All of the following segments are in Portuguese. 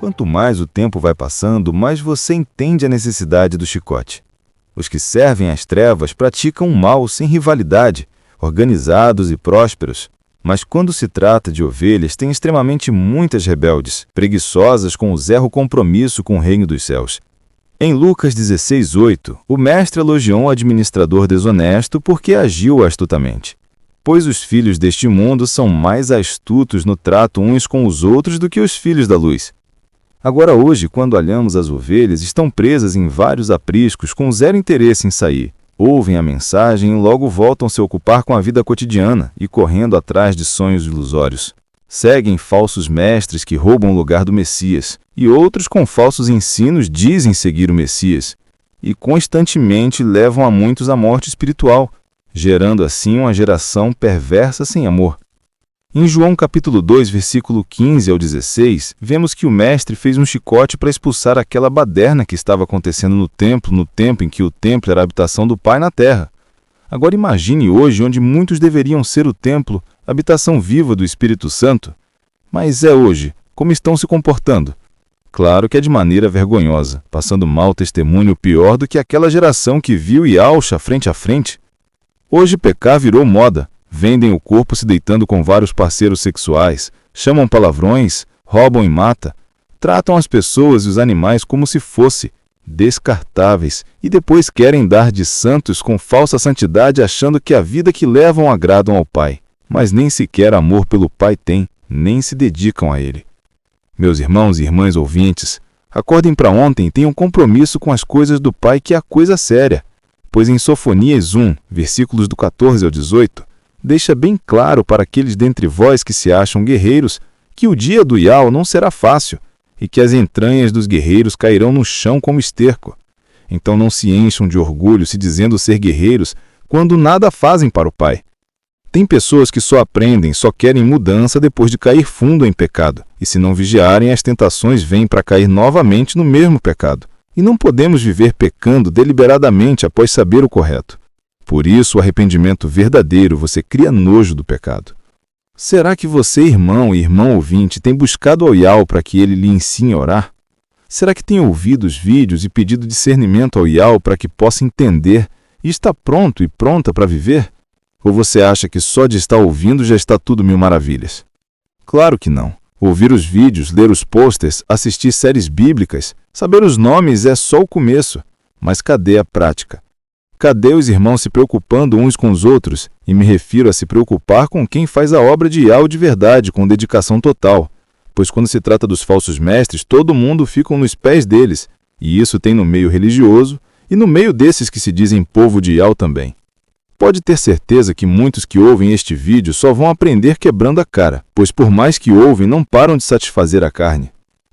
Quanto mais o tempo vai passando, mais você entende a necessidade do chicote. Os que servem às trevas praticam o mal sem rivalidade, organizados e prósperos. Mas quando se trata de ovelhas, tem extremamente muitas rebeldes, preguiçosas com o zero compromisso com o reino dos céus. Em Lucas 16:8, o mestre elogiou um administrador desonesto porque agiu astutamente. Pois os filhos deste mundo são mais astutos no trato uns com os outros do que os filhos da luz. Agora hoje, quando olhamos as ovelhas, estão presas em vários apriscos com zero interesse em sair. Ouvem a mensagem e logo voltam a se ocupar com a vida cotidiana e correndo atrás de sonhos ilusórios. Seguem falsos mestres que roubam o lugar do Messias, e outros com falsos ensinos dizem seguir o Messias, e constantemente levam a muitos à morte espiritual, gerando assim uma geração perversa sem amor. Em João capítulo 2, versículo 15 ao 16, vemos que o mestre fez um chicote para expulsar aquela baderna que estava acontecendo no tempo em que o templo era a habitação do Pai na terra. Agora imagine hoje onde muitos deveriam ser o templo, habitação viva do Espírito Santo. Mas é hoje, como estão se comportando? Claro que é de maneira vergonhosa, passando mau testemunho pior do que aquela geração que viu Yahshua frente a frente. Hoje pecar virou moda. Vendem o corpo se deitando com vários parceiros sexuais, chamam palavrões, roubam e matam, tratam as pessoas e os animais como se fossem descartáveis e depois querem dar de santos com falsa santidade achando que a vida que levam agradam ao Pai, mas nem sequer amor pelo Pai têm, nem se dedicam a Ele. Meus irmãos e irmãs ouvintes, acordem para ontem e tenham compromisso com as coisas do Pai, que é a coisa séria, pois em Sofonias 1, versículos do 14 ao 18, deixa bem claro para aqueles dentre vós que se acham guerreiros que o dia do Yahweh não será fácil e que as entranhas dos guerreiros cairão no chão como esterco. Então não se encham de orgulho se dizendo ser guerreiros quando nada fazem para o Pai. Tem pessoas que só aprendem, só querem mudança depois de cair fundo em pecado, e se não vigiarem, as tentações vêm para cair novamente no mesmo pecado. E não podemos viver pecando deliberadamente após saber o correto. Por isso, o arrependimento verdadeiro, você cria nojo do pecado. Será que você, irmão e irmã ouvinte, tem buscado ao Yahweh para que ele lhe ensine a orar? Será que tem ouvido os vídeos e pedido discernimento ao Yahweh para que possa entender e está pronto e pronta para viver? Ou você acha que só de estar ouvindo já está tudo mil maravilhas? Claro que não. Ouvir os vídeos, ler os posters, assistir séries bíblicas, saber os nomes é só o começo. Mas cadê a prática? Cadê os irmãos se preocupando uns com os outros? E me refiro a se preocupar com quem faz a obra de Yahweh de verdade, com dedicação total. Pois quando se trata dos falsos mestres, todo mundo fica nos pés deles. E isso tem no meio religioso e no meio desses que se dizem povo de Yahweh também. Pode ter certeza que muitos que ouvem este vídeo só vão aprender quebrando a cara, pois por mais que ouvem, não param de satisfazer a carne.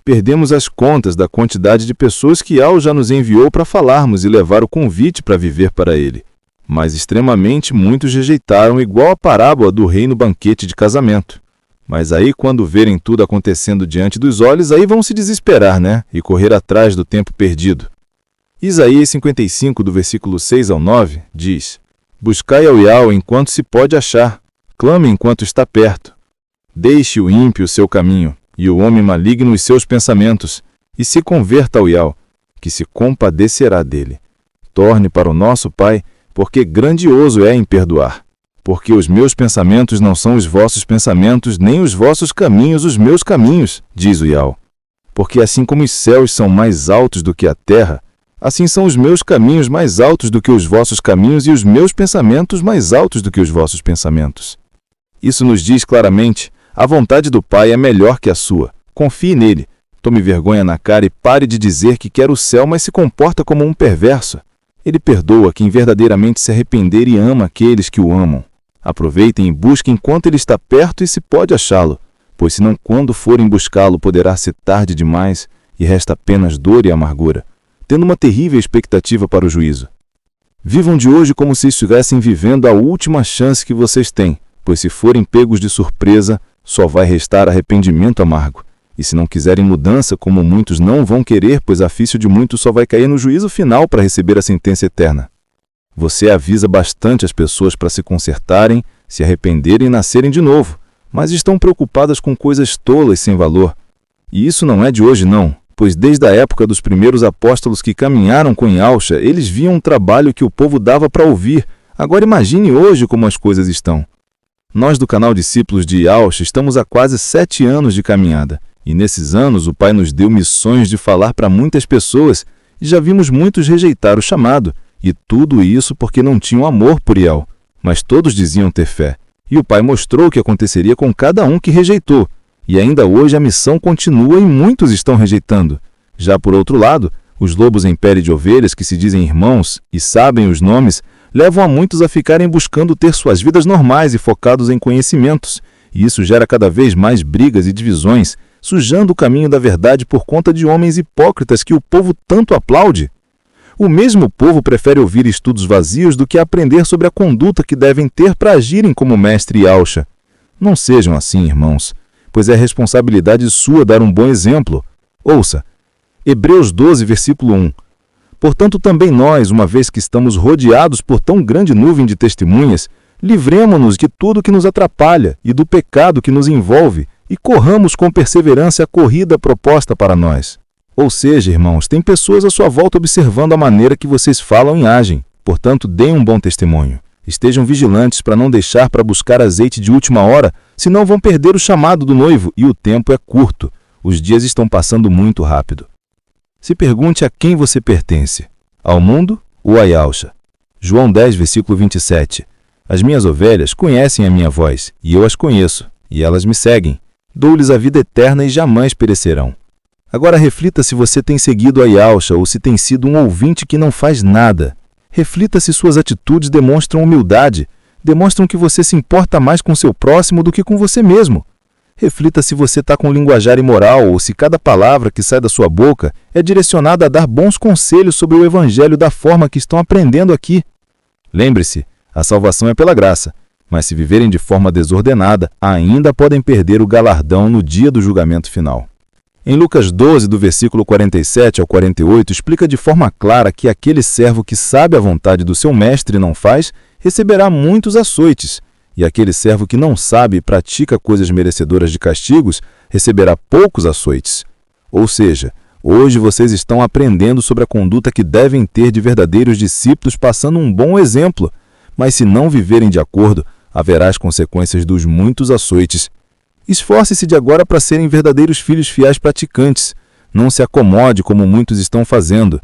Perdemos as contas da quantidade de pessoas que Yahweh já nos enviou para falarmos e levar o convite para viver para Ele. Mas extremamente muitos rejeitaram, igual a parábola do rei no banquete de casamento. Mas aí, quando verem tudo acontecendo diante dos olhos, aí vão se desesperar, né? E correr atrás do tempo perdido. Isaías 55, do versículo 6 ao 9, diz: Buscai ao Yahweh enquanto se pode achar, clame enquanto está perto. Deixe o ímpio o seu caminho, e o homem maligno os seus pensamentos, e se converta ao Yahweh, que se compadecerá dele. Torne para o nosso Pai, porque grandioso é em perdoar. Porque os meus pensamentos não são os vossos pensamentos, nem os vossos caminhos os meus caminhos, diz o Yahweh. Porque assim como os céus são mais altos do que a terra, assim são os meus caminhos mais altos do que os vossos caminhos e os meus pensamentos mais altos do que os vossos pensamentos. Isso nos diz claramente: a vontade do Pai é melhor que a sua. Confie nele. Tome vergonha na cara e pare de dizer que quer o céu, mas se comporta como um perverso. Ele perdoa quem verdadeiramente se arrepender e ama aqueles que o amam. Aproveitem e busquem enquanto ele está perto e se pode achá-lo, pois senão quando forem buscá-lo poderá ser tarde demais e resta apenas dor e amargura, tendo uma terrível expectativa para o juízo. Vivam de hoje como se estivessem vivendo a última chance que vocês têm, pois se forem pegos de surpresa, só vai restar arrependimento amargo. E se não quiserem mudança, como muitos não vão querer, pois a ficha de muitos só vai cair no juízo final para receber a sentença eterna. Você avisa bastante as pessoas para se consertarem, se arrependerem e nascerem de novo, mas estão preocupadas com coisas tolas sem valor. E isso não é de hoje não, pois desde a época dos primeiros apóstolos que caminharam com Yahusha, eles viam um trabalho que o povo dava para ouvir. Agora imagine hoje como as coisas estão. Nós do canal Discípulos de Yahusha estamos há quase 7 anos de caminhada, e nesses anos o Pai nos deu missões de falar para muitas pessoas, e já vimos muitos rejeitar o chamado, e tudo isso porque não tinham amor por Yahu, mas todos diziam ter fé. E o Pai mostrou o que aconteceria com cada um que rejeitou, e ainda hoje a missão continua e muitos estão rejeitando. Já por outro lado, os lobos em pele de ovelhas que se dizem irmãos e sabem os nomes, levam a muitos a ficarem buscando ter suas vidas normais e focados em conhecimentos, e isso gera cada vez mais brigas e divisões, sujando o caminho da verdade por conta de homens hipócritas que o povo tanto aplaude. O mesmo povo prefere ouvir estudos vazios do que aprender sobre a conduta que devem ter para agirem como mestre Yahusha. Não sejam assim, irmãos, pois é responsabilidade sua dar um bom exemplo. Ouça, Hebreus 12, versículo 1. Portanto, também nós, uma vez que estamos rodeados por tão grande nuvem de testemunhas, livremo-nos de tudo que nos atrapalha e do pecado que nos envolve, e corramos com perseverança a corrida proposta para nós. Ou seja, irmãos, tem pessoas à sua volta observando a maneira que vocês falam e agem. Portanto, deem um bom testemunho. Estejam vigilantes para não deixar para buscar azeite de última hora, senão vão perder o chamado do noivo, e o tempo é curto. Os dias estão passando muito rápido. Se pergunte a quem você pertence, ao mundo ou a Yahusha. João 10, versículo 27. As minhas ovelhas conhecem a minha voz, e eu as conheço, e elas me seguem. Dou-lhes a vida eterna e jamais perecerão. Agora reflita se você tem seguido a Yahusha ou se tem sido um ouvinte que não faz nada. Reflita se suas atitudes demonstram humildade, demonstram que você se importa mais com seu próximo do que com você mesmo. Reflita se você está com linguajar imoral ou se cada palavra que sai da sua boca é direcionada a dar bons conselhos sobre o Evangelho da forma que estão aprendendo aqui. Lembre-se, a salvação é pela graça, mas se viverem de forma desordenada, ainda podem perder o galardão no dia do julgamento final. Em Lucas 12, do versículo 47 ao 48, explica de forma clara que aquele servo que sabe a vontade do seu mestre e não faz, receberá muitos açoites, e aquele servo que não sabe e pratica coisas merecedoras de castigos, receberá poucos açoites. Ou seja, hoje vocês estão aprendendo sobre a conduta que devem ter de verdadeiros discípulos passando um bom exemplo, mas se não viverem de acordo, haverá as consequências dos muitos açoites. Esforce-se de agora para serem verdadeiros filhos fiéis praticantes. Não se acomode como muitos estão fazendo.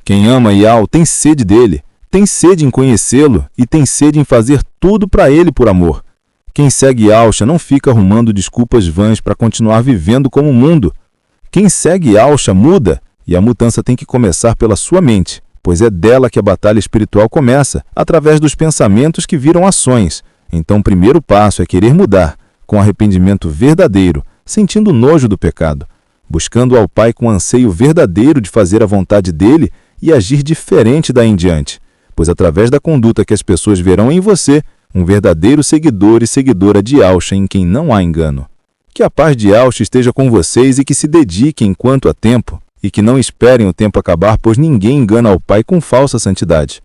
Quem ama Yahu tem sede dele, tem sede em conhecê-lo e tem sede em fazer tudo para ele por amor. Quem segue Yahusha não fica arrumando desculpas vãs para continuar vivendo como o mundo. Quem segue Yahusha muda, e a mudança tem que começar pela sua mente, pois é dela que a batalha espiritual começa, através dos pensamentos que viram ações. Então o primeiro passo é querer mudar, com arrependimento verdadeiro, sentindo nojo do pecado, buscando ao Pai com anseio verdadeiro de fazer a vontade dele e agir diferente daí em diante, pois através da conduta que as pessoas verão em você, um verdadeiro seguidor e seguidora de Yahusha em quem não há engano. Que a paz de Yahusha esteja com vocês e que se dediquem enquanto há tempo, e que não esperem o tempo acabar, pois ninguém engana ao Pai com falsa santidade.